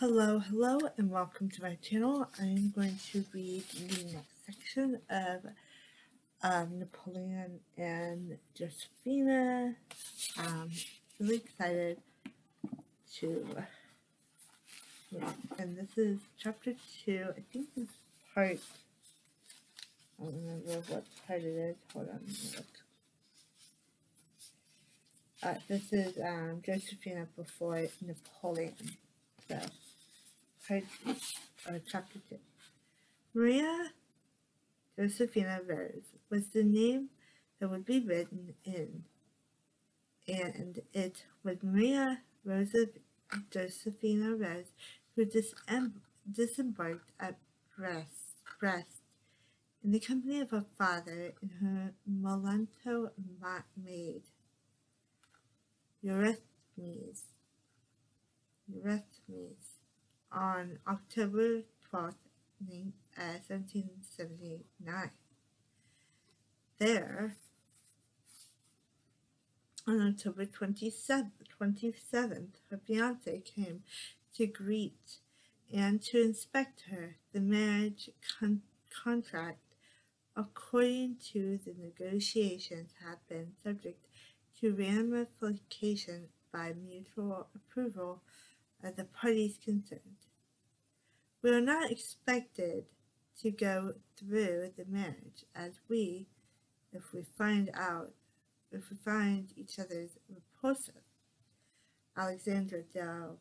Hello, and welcome to my channel. I'm going to read the next section of Napoleon and Josephina. Really excited to, and this is chapter 2. I think this part, I don't remember what part it is. Hold on, let me look. This is Josephina before Napoleon. So, chapter 2. Maria Josephina Rose was the name that would be written in, and it was Maria Rosa Josephina Rose who disembarked at Brest in the company of her father and her mulatto maid, Eurysthenes, on October 12th, 1779. There, on October 27th, her fiancé came to greet and to inspect her. The marriage contract, according to the negotiations, had been subject to ratification by mutual approval of the parties concerned. We are not expected to go through the marriage, as if we find each other's repulsive. Alexandre de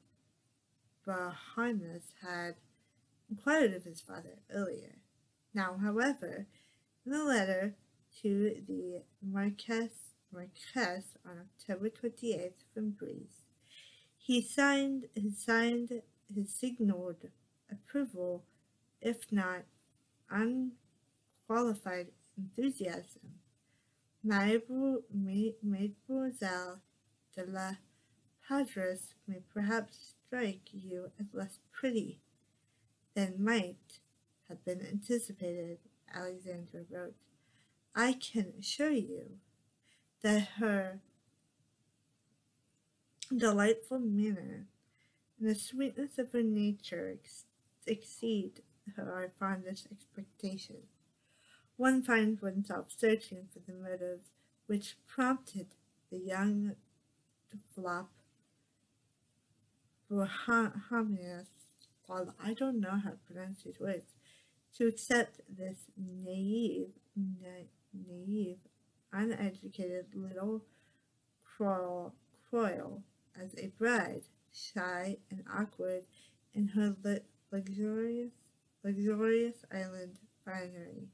Beauharnais had inquired of his father earlier. Now, however, in a letter to the Marquess on October 28th from Greece, he signed his signaled approval, if not unqualified enthusiasm. Mademoiselle de la Padres may perhaps strike you as less pretty than might have been anticipated, Alexandra wrote. I can assure you that her delightful manner and the sweetness of her nature exceed our fondest expectations. One finds oneself searching for the motives which prompted the young Beauharnais, I don't know how to pronounce these words, to accept this naive, uneducated little Croyle as a bride, shy and awkward in her luxurious island finery,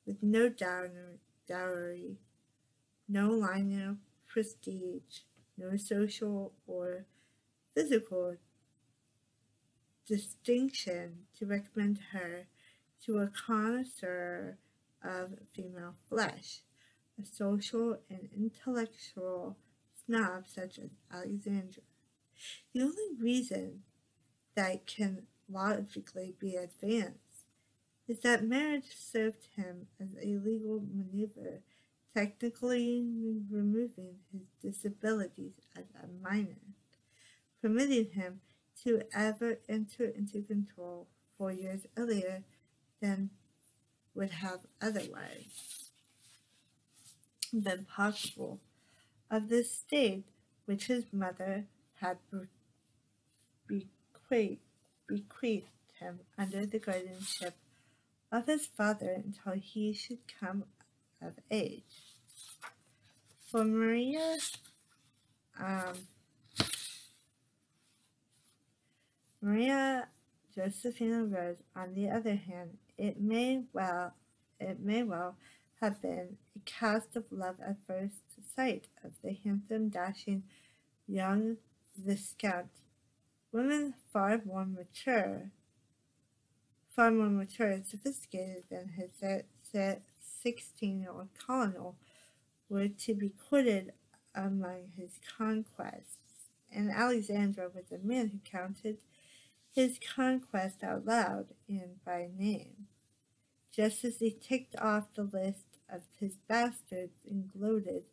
with no dowry, no line of prestige, no social or physical distinction to recommend her to a connoisseur of female flesh, a social and intellectual snob such as Alexandra. The only reason that can logically be advanced is that marriage served him as a legal maneuver, technically removing his disabilities as a minor, permitting him to ever enter into control 4 years earlier than would have otherwise been possible, of the estate which his mother had bequeathed him under the guardianship of his father until he should come of age. For Maria Josephina Rose, on the other hand, it may well have been a cast of love at first sight of the handsome, dashing young Viscount. Women far more mature and sophisticated than his 16-year-old colonel were to be courted among his conquests, and Alexandra was a man who counted his conquest out loud and by name, just as he ticked off the list of his bastards and gloated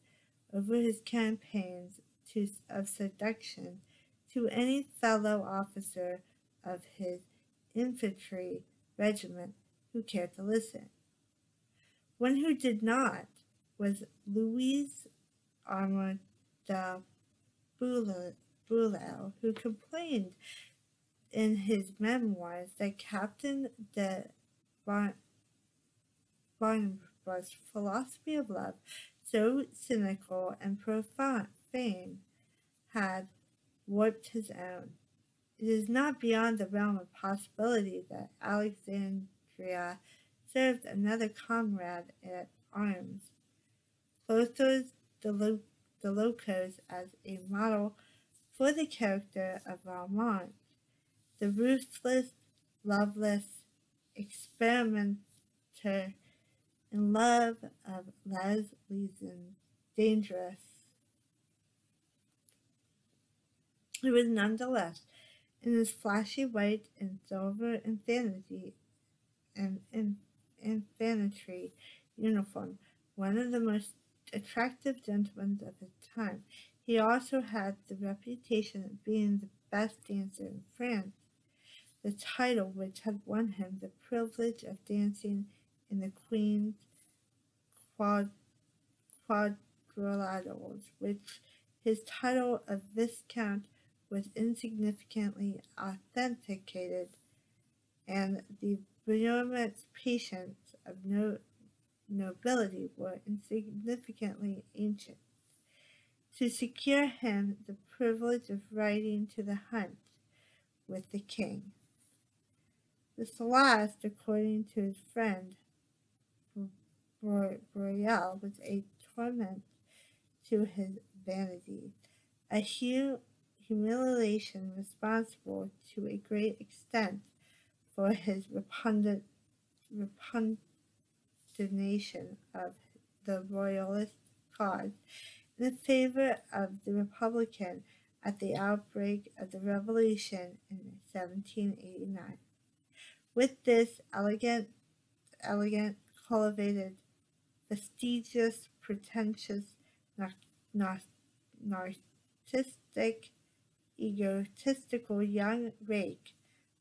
over his campaigns of seduction to any fellow officer of his infantry regiment who cared to listen. One who did not was Louis Armand de Brulel, who complained in his memoirs that Captain de Barnabas' philosophy of love, so cynical and profane, had warped his own. It is not beyond the realm of possibility that Alexandria served another comrade at arms, Clothos de Locos, as a model for the character of Valmont, the ruthless, loveless experimenter in love of Leslie's dangerous. It was nonetheless, in his flashy white and silver infantry uniform, one of the most attractive gentlemen of his time. He also had the reputation of being the best dancer in France, the title which had won him the privilege of dancing in the Queen's quadrilaterals, which his title of Viscount was insignificantly authenticated, and the Bourgeois patients of nobility were insignificantly ancient. To secure him the privilege of riding to the hunt with the king. This last, according to his friend Royal, was a torment to his vanity, a humiliation responsible to a great extent for his repudiation of the royalist cause in favor of the Republican at the outbreak of the Revolution in 1789. With this elegant, cultivated, fastidious, pretentious, narcissistic, egotistical young rake,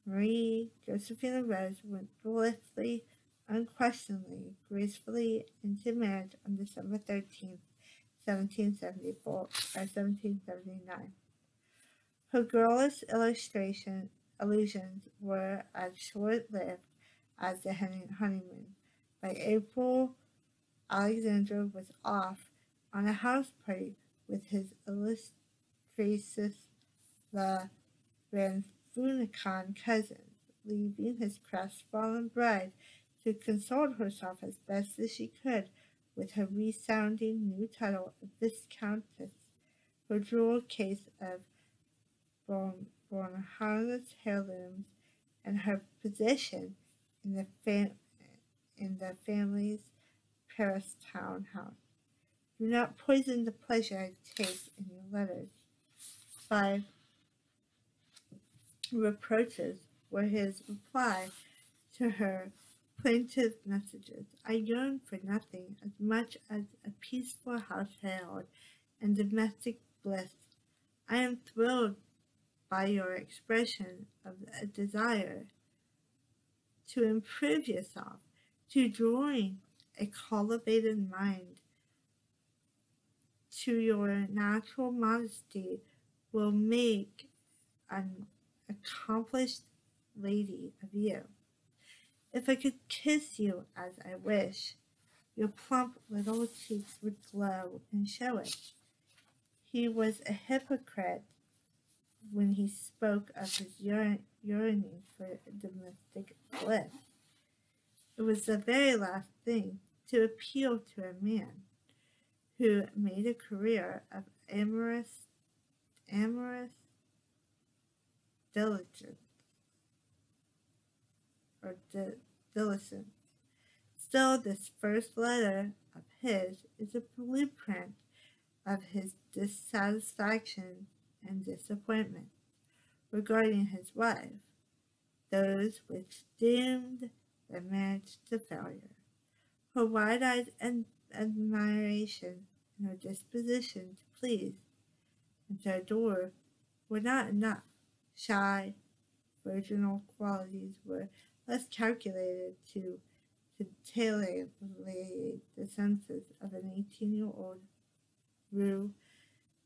Marie Josephine Rose went blithely, unquestioningly, gracefully into marriage on December 13th, 1779. Her girlish illusions were as short-lived as the honeymoon. By April, Alexandre was off on a house party with his illustrious La Ranfounicon cousins, leaving his crestfallen bride to console herself as best as she could with her resounding new title of Viscountess, her jewel case of Bornhardt heirlooms, and her position in the family's Paris townhouse. Do not poison the pleasure I take in your letters. 5 reproaches were his reply to her plaintive messages. I yearn for nothing as much as a peaceful household and domestic bliss. I am thrilled by your expression of a desire to improve yourself, to join a cultivated mind to your natural modesty will make an accomplished lady of you. If I could kiss you as I wish, your plump little cheeks would glow and show it. He was a hypocrite when he spoke of his yearning for domestic bliss. It was the very last thing to appeal to a man who made a career of amorous diligence. Still, this first letter of his is a blueprint of his dissatisfaction and disappointment regarding his wife, those which doomed their marriage to failure. Her wide-eyed admiration and her disposition to please and to adore were not enough. Shy, virginal qualities were less calculated to tailor the senses of an 18-year-old Rue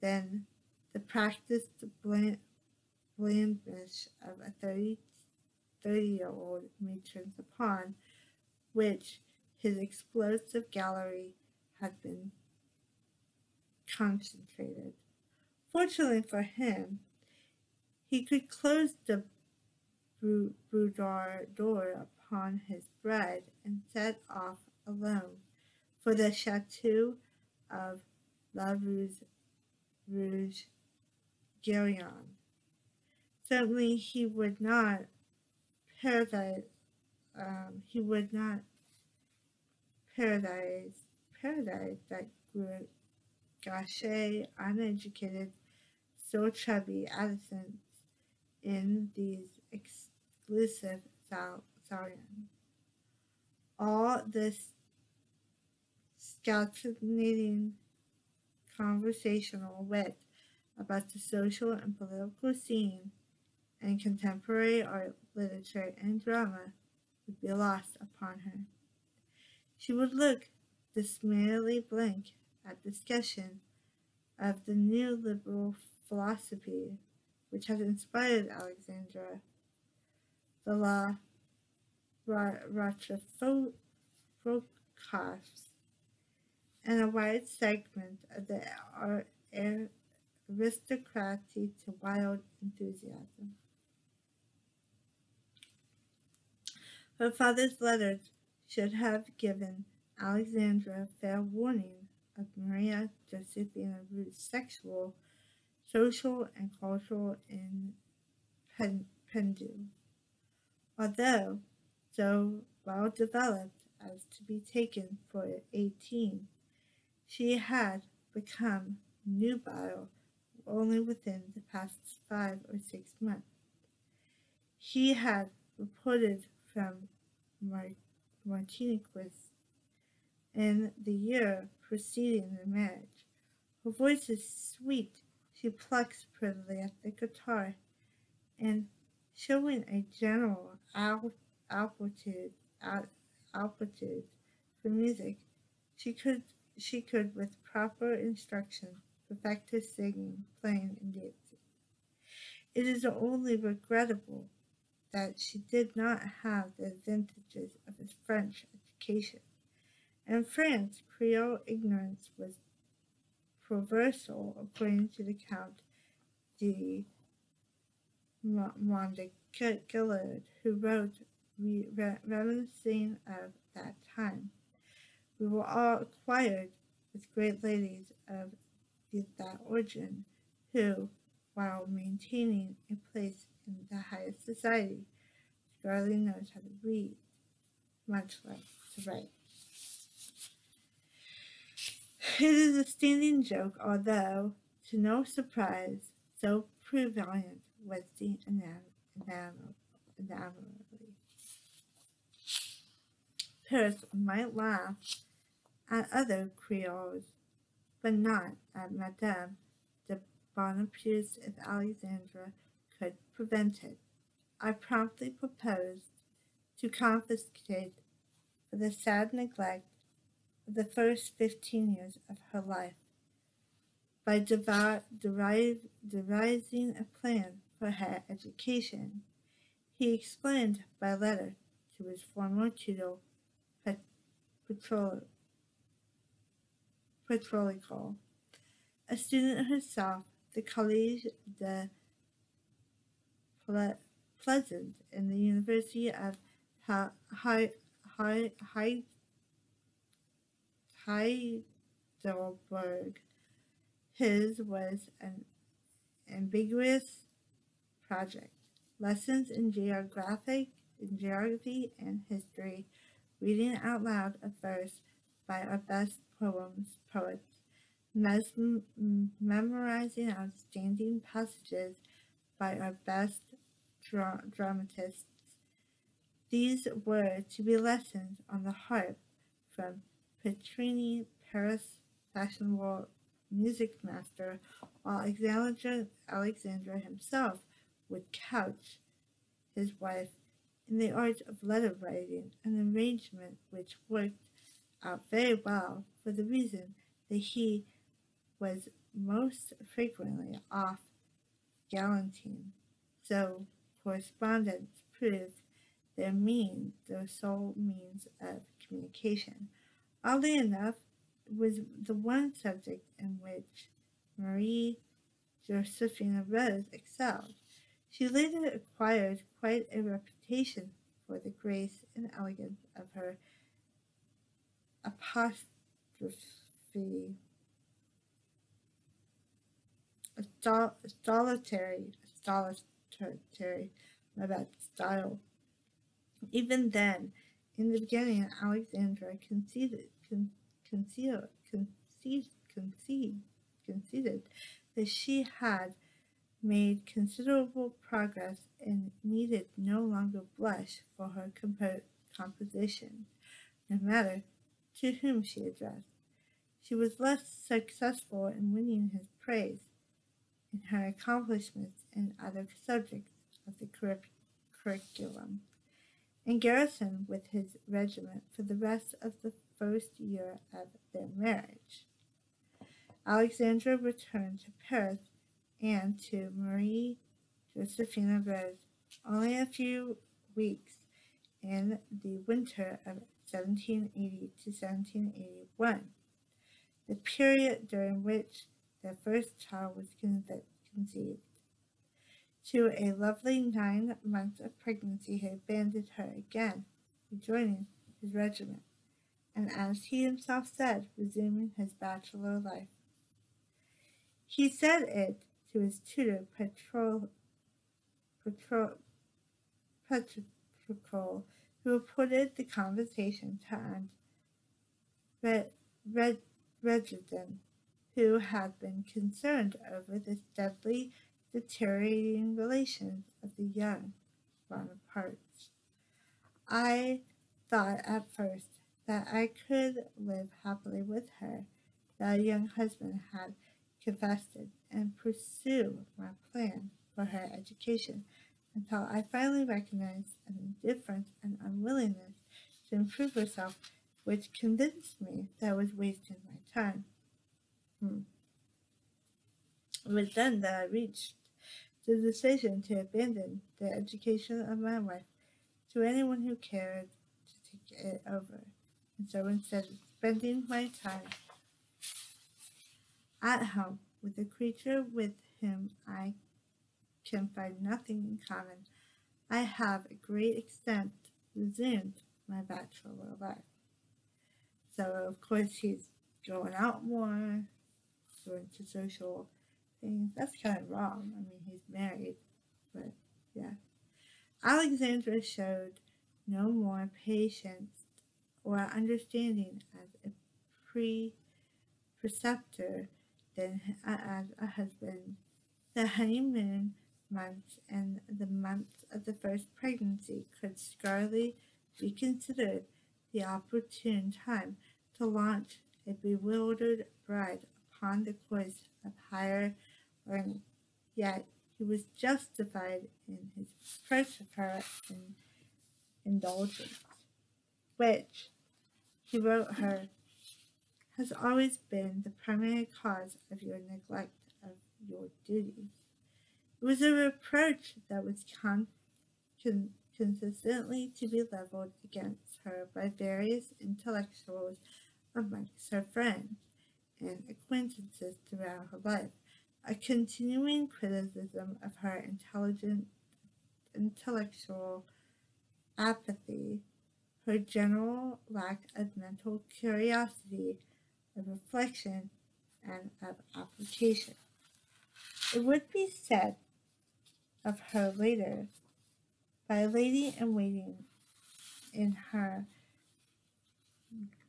than the practiced blandness of a 30-year-old matrons upon which his explosive gallery had been concentrated. Fortunately for him, he could close the boudoir door upon his bride and set off alone for the chateau of La Rouge Guérin. Certainly he would not paradise that gauche, uneducated, so chubby Addisons in these exclusive salons. All this scatinating conversational wit about the social and political scene and contemporary art, literature, and drama would be lost upon her. She would look dismally blank at discussion of the new liberal philosophy which had inspired Alexandra, the La Rochefoucaulds, and a wide segment of the aristocracy to wild enthusiasm. Her father's letters should have given Alexandra fair warning of Maria Josephina Rue's sexual, social, and cultural impending. Although so well developed as to be taken for 18, she had become nubile only within the past 5 or 6 months. He had reported from Martiniquez in the year preceding the marriage. Her voice is sweet. She plucks prettily at the guitar, and showing a general aptitude for music, she could, with proper instruction, perfect her singing, playing, and dancing. It is only regrettable that she did not have the advantages of a French education. In France, Creole ignorance was proversal, according to the Count de Mondégaillard, who wrote, reminiscing of that time. We were all acquired with great ladies of that origin, who, while maintaining a place in the highest society, scarcely knows how to read, much less to write. It is a standing joke, although, to no surprise, so prevalent was the anomaly. Paris might laugh at other Creoles, but not at Madame de Bonaparte's if Alexandra could prevent it. I promptly proposed to confiscate for the sad neglect of the first 15 years of her life by devising a plan for her education. He explained by letter to his former tutor, Petrolico, a student herself, the Collège de Pleasant in the University of Heidelberg. His was an ambiguous project. Lessons in geography and history, reading out loud a verse by our best poets, memorizing outstanding passages by our best dramatists. These were to be lessons on the harp from Petrini, Paris' fashionable music master, while Alexandra himself would couch his wife in the art of letter writing, an arrangement which worked out very well for the reason that he was most frequently off gallanting, so correspondence proved their sole means of communication. Oddly enough, it was the one subject in which Marie Josephine Rose excelled. She later acquired quite a reputation for the grace and elegance of her apostrophe, stolitary, my bad, style. Even then, in the beginning, Alexandra conceded that she had made considerable progress and needed no longer blush for her composition, no matter to whom she addressed. She was less successful in winning his praise in her accomplishments in other subjects of the curriculum, and garrisoned with his regiment for the rest of the first year of their marriage. Alexandra returned to Paris and to Marie Josephine Rose only a few weeks in the winter of 1780 to 1781, the period during which their first child was conceived. To a lovely 9 months of pregnancy, he abandoned her again, rejoining his regiment, and as he himself said, resuming his bachelor life. He said it to his tutor, Petricole, who reported the conversation to Aunt Regidan, who had been concerned over the steadily deteriorating relations of the young Bonapartes. I thought at first that I could live happily with her, that a young husband had confessed it, and pursue my plan for her education, until I finally recognized an indifference and unwillingness to improve herself which convinced me that I was wasting my time. It was then that I reached the decision to abandon the education of my wife to anyone who cared to take it over, and so instead of spending my time at home with a creature with whom I can find nothing in common, I have a great extent resumed my bachelor life. So of course he's going out more, going to social things. That's kind of wrong. I mean, he's married, but yeah. Alexandra showed no more patience or understanding as a preceptor than as a husband. The honeymoon months and the months of the first pregnancy could scarcely be considered the opportune time to launch a bewildered bride upon the course of higher learning. Yet he was justified in his approach of her in indulgence, which, he wrote her, has always been the primary cause of your neglect of your duties. It was a reproach that was consistently to be leveled against her by various intellectuals amongst her friends and acquaintances throughout her life, a continuing criticism of her intellectual apathy, her general lack of mental curiosity, of reflection, and of application. It would be said of her later by a lady-in-waiting in her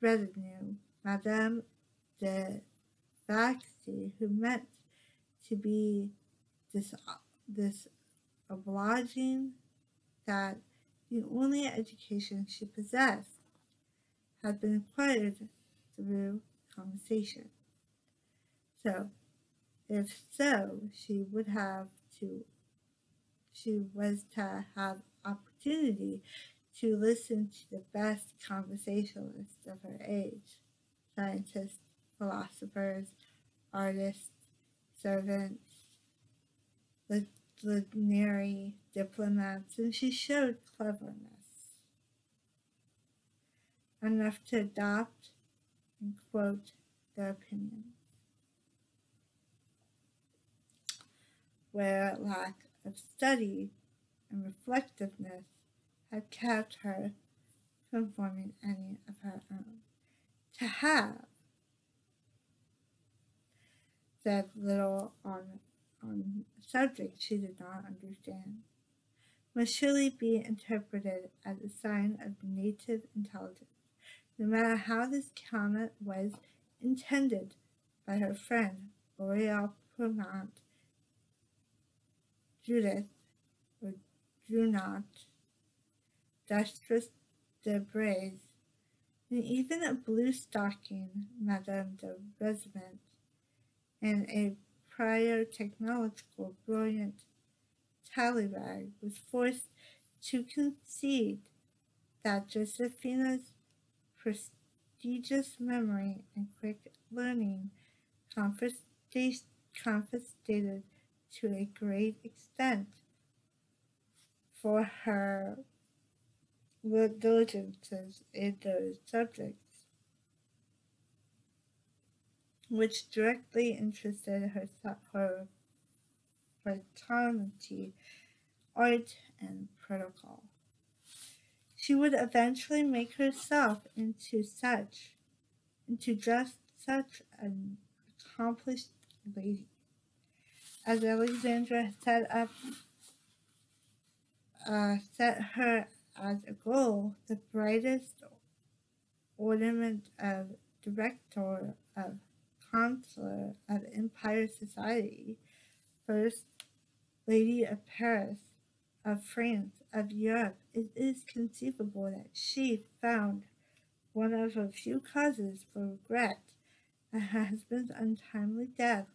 retinue, Madame de Vaxi, who meant to be this obliging, that the only education she possessed had been acquired through conversation. So, if so, she was to have opportunity to listen to the best conversationalists of her age, scientists, philosophers, artists, servants, literary diplomats, and she showed cleverness enough to adopt and quote their opinions, where lack of study and reflectiveness had kept her from forming any of her own. To have said little on a subject she did not understand must surely be interpreted as a sign of native intelligence, no matter how this comment was intended by her friend L'Oreal Promenade, Judith, or Junot, Duchess de Braise, and even a blue-stocking Madame de Regiment, and a prior technological brilliant Talleyrand was forced to concede that Josephina's prestigious memory and quick learning compensated to a great extent for her diligences in those subjects, which directly interested her fraternity, art, and protocol. She would eventually make herself into just such an accomplished lady, as Alexandra set her as a goal, the brightest ornament of director of Consular of Empire Society, First Lady of Paris, of France, of Europe. It is conceivable that she found one of a few causes for regret at her husband's untimely death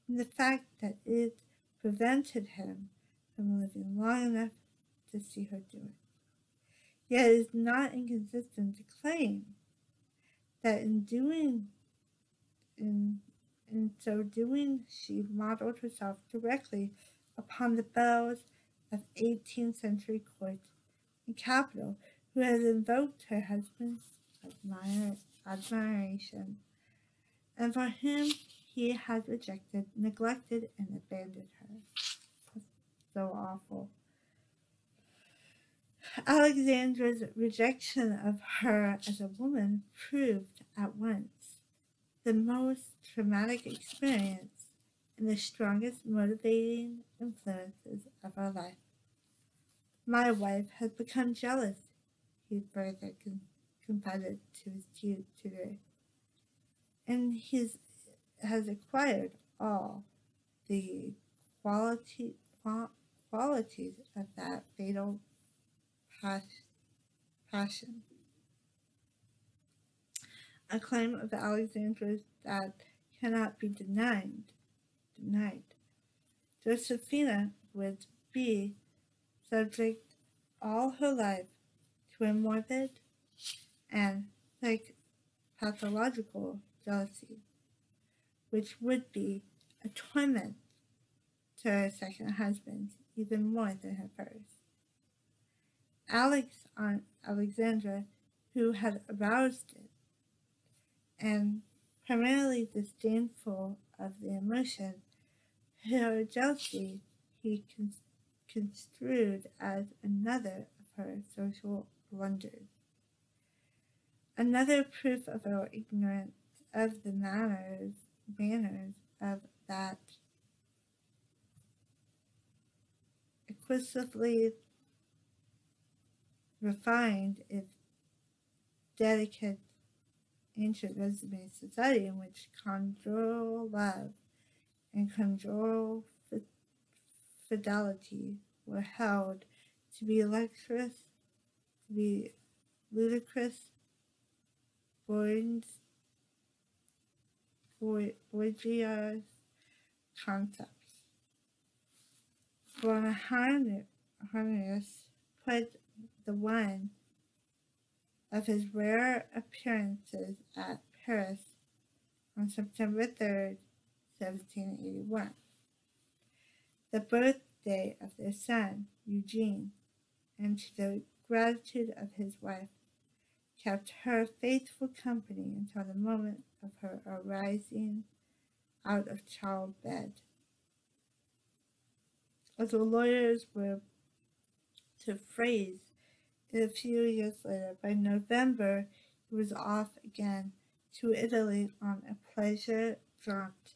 in the fact that it prevented him from living long enough to see her do it. Yet it is not inconsistent to claim that in so doing, she modeled herself directly upon the belles of 18th century court and capital, who had invoked her husband's admiration, and for whom he had rejected, neglected, and abandoned her. That's so awful. Alexandra's rejection of her as a woman proved at once the most traumatic experience and the strongest motivating influences of her life. My wife has become jealous, he further confided to his tutor, and he has acquired all the qualities of that fatal passion. A claim of Alexandra's that cannot be denied. Josephina would be subject all her life to a morbid and pathological jealousy, which would be a torment to her second husband even more than her first. Alexandra, who had aroused it, and primarily disdainful of the emotion, her jealousy he construed as another of her social blunders, another proof of our ignorance of the manners of that exquisitely refined, if delicate, ancient resume society in which conjugal love and conjugal fidelity were held to be ludicrous, bourgeois concepts. For a harmonious put the one of his rare appearances at Paris on September 3rd, 1781, the birthday of their son, Eugene, and to the gratitude of his wife, kept her faithful company until the moment of her arising out of childbed. As the lawyers were to phrase it a few years later, by November he was off again to Italy on a pleasure jaunt,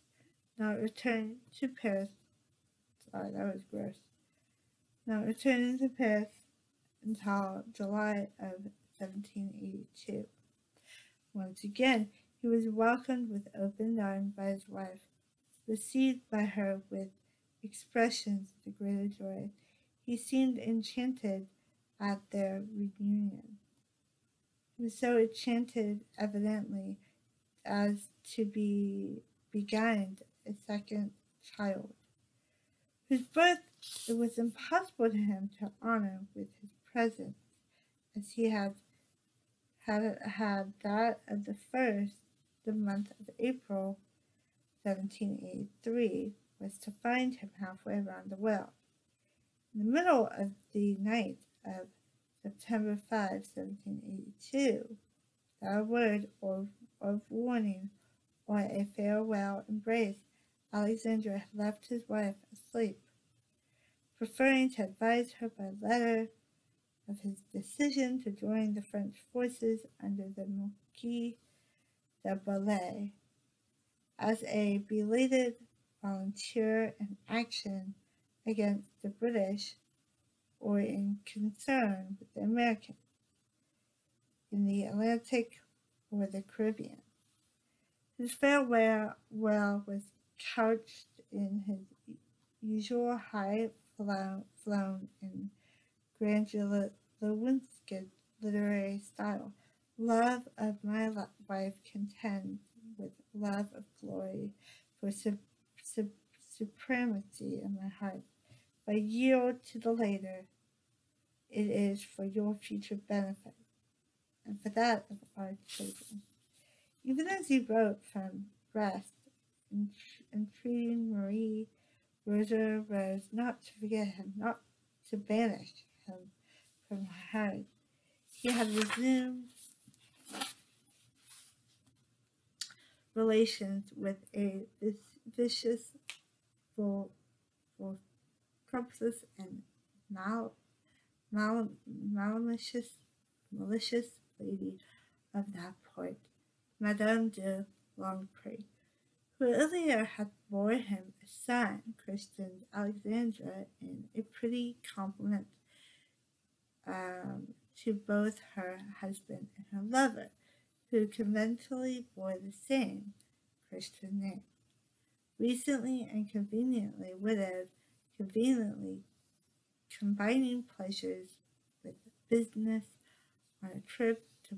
not returning to Paris. Sorry, that was gross. Not returning to Paris until July of 1782. Once again, he was welcomed with open arms by his wife, received by her with expressions of the greatest joy. He seemed enchanted at their reunion. He was so enchanted, evidently, as to be beguiled a second child, whose birth it was impossible to him to honor with his presence, as he had that of the first, the month of April, 1783, was to find him halfway around the world. In the middle of the night of September 5, 1782, without a word of warning or a farewell embrace, Alexander had left his wife asleep, preferring to advise her by letter of his decision to join the French forces under the Marquis de Bellay as a belated volunteer in action against the British or in concern with the Americans in the Atlantic or the Caribbean. His farewell was couched in his usual high-flown and grandiloquent literary style. Love of my wife contends with love of glory for supremacy in my heart. If I yield to the later, it is for your future benefit, and for that of our children. Even as he wrote from Brest, entreating Marie Rosa Rose not to forget him, not to banish him from her heart, he had resumed relations with a vicious, voluptuous, and malicious lady of that port, Madame de Longpre, who earlier had bore him a son christened Alexandra in a pretty compliment to both her husband and her lover, who conventionally bore the same Christian name. Recently and conveniently widowed, conveniently combining pleasures with business on a trip to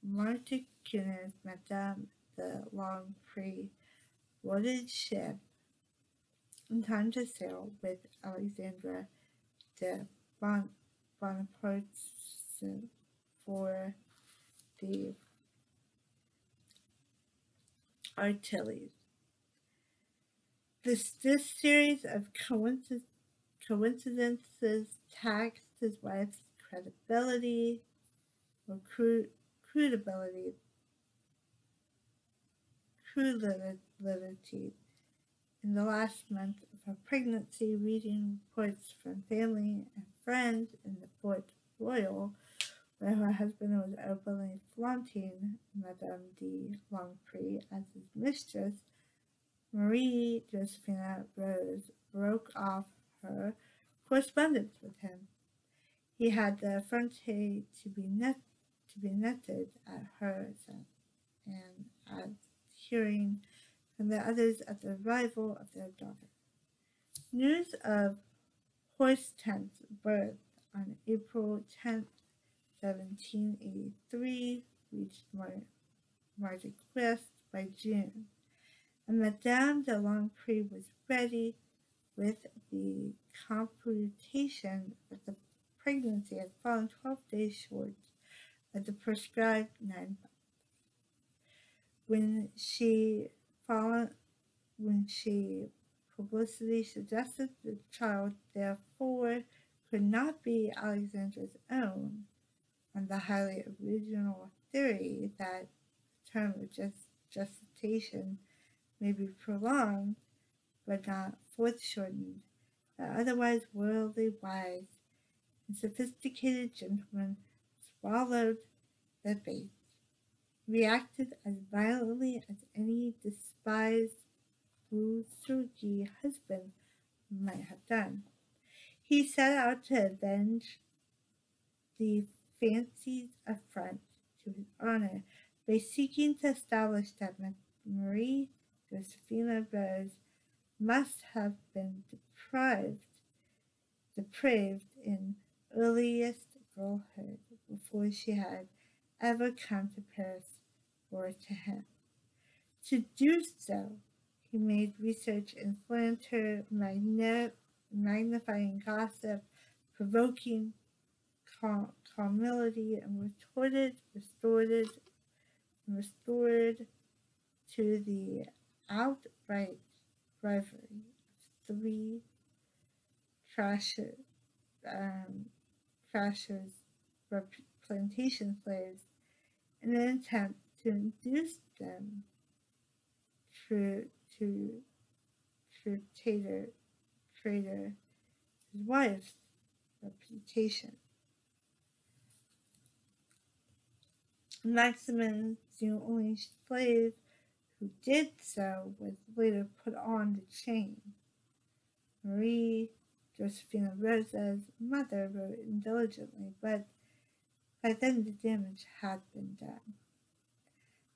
Martinique, Madame de Longpre boarded ship in time to sail with Alexandra de Bonaparte for the Antilles. This series of coincidences taxed his wife's credibility or crudity in the last month of her pregnancy, reading reports from family and friends in the Port Royal, where her husband was openly flaunting Madame de Longpre as his mistress. Marie Josephine Rose broke off her correspondence with him. He had the effrontery to be netted at her and at hearing from the others of the arrival of their daughter. News of Hortense's birth on April 10th, 1783 reached Martinique by June, and Madame de Longpre was ready with the computation of the pregnancy had fallen 12 days short of the prescribed 9 months. When she publicly suggested the child therefore could not be Alexandra's own, on the highly original theory that the term of gestation may be prolonged but not foreshortened, the otherwise worldly wise and sophisticated gentleman swallowed the bait, reacted as violently as any despised bourgeois husband might have done. He set out to avenge the fancied affront to his honor by seeking to establish that Marie Josephina Rose must have been depraved in earliest girlhood before she had ever come to Paris or to him. To do so, he made research in slander, magnifying gossip, provoking calumny, and restored to the outright bribery of 3 trashers, plantation slaves, in an attempt to induce them to traitor his wife's reputation. Maximin, the only slave who did so, was later put on the chain. Marie Josephina Rose's mother wrote diligently, but by then the damage had been done.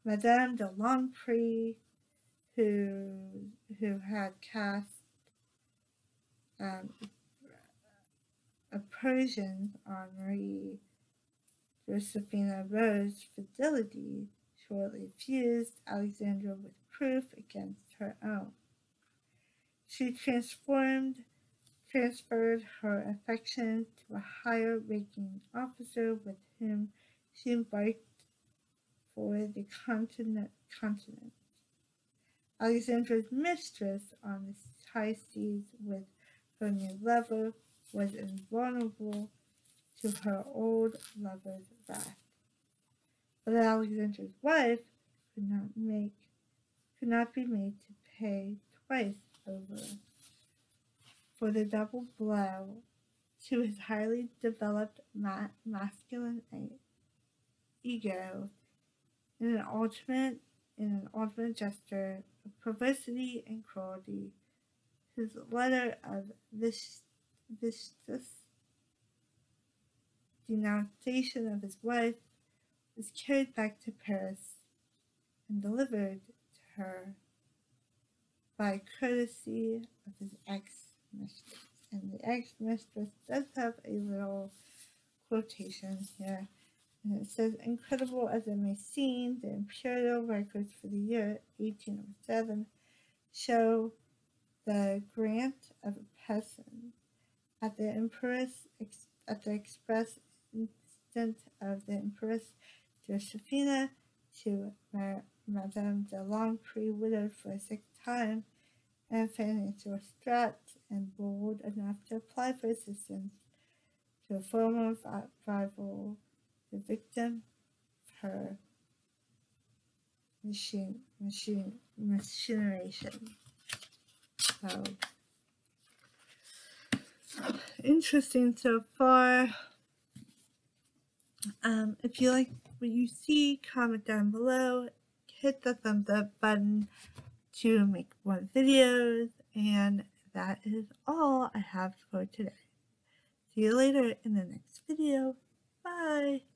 Madame de Longpre, who had cast aspersions on Marie Josephina Rose's fidelity, shortly fused Alexandra with proof against her own. She transferred her affection to a higher-ranking officer with whom she embarked for the continent. Alexandra's mistress on the high seas with her new lover was invulnerable to her old lover's wrath. But Alexandra's wife could not be made to pay twice over for the double blow to his highly developed masculine ego in an ultimate gesture of perversity and cruelty. His letter of vicious denunciation of his wife was carried back to Paris and delivered to her by courtesy of his ex-mistress. And the ex-mistress does have a little quotation here. And it says, incredible as it may seem, the imperial records for the year 1807 show the grant of a peasant at the express instant of the Empress Josephina to Madame de Longpre, widowed for a 6th time, and financial strapped and bold enough to apply for assistance to a former rival, the victim of her machination. So, interesting so far. If you like what you see, comment down below, hit the thumbs up button to make more videos, and that is all I have for today. See you later in the next video. Bye!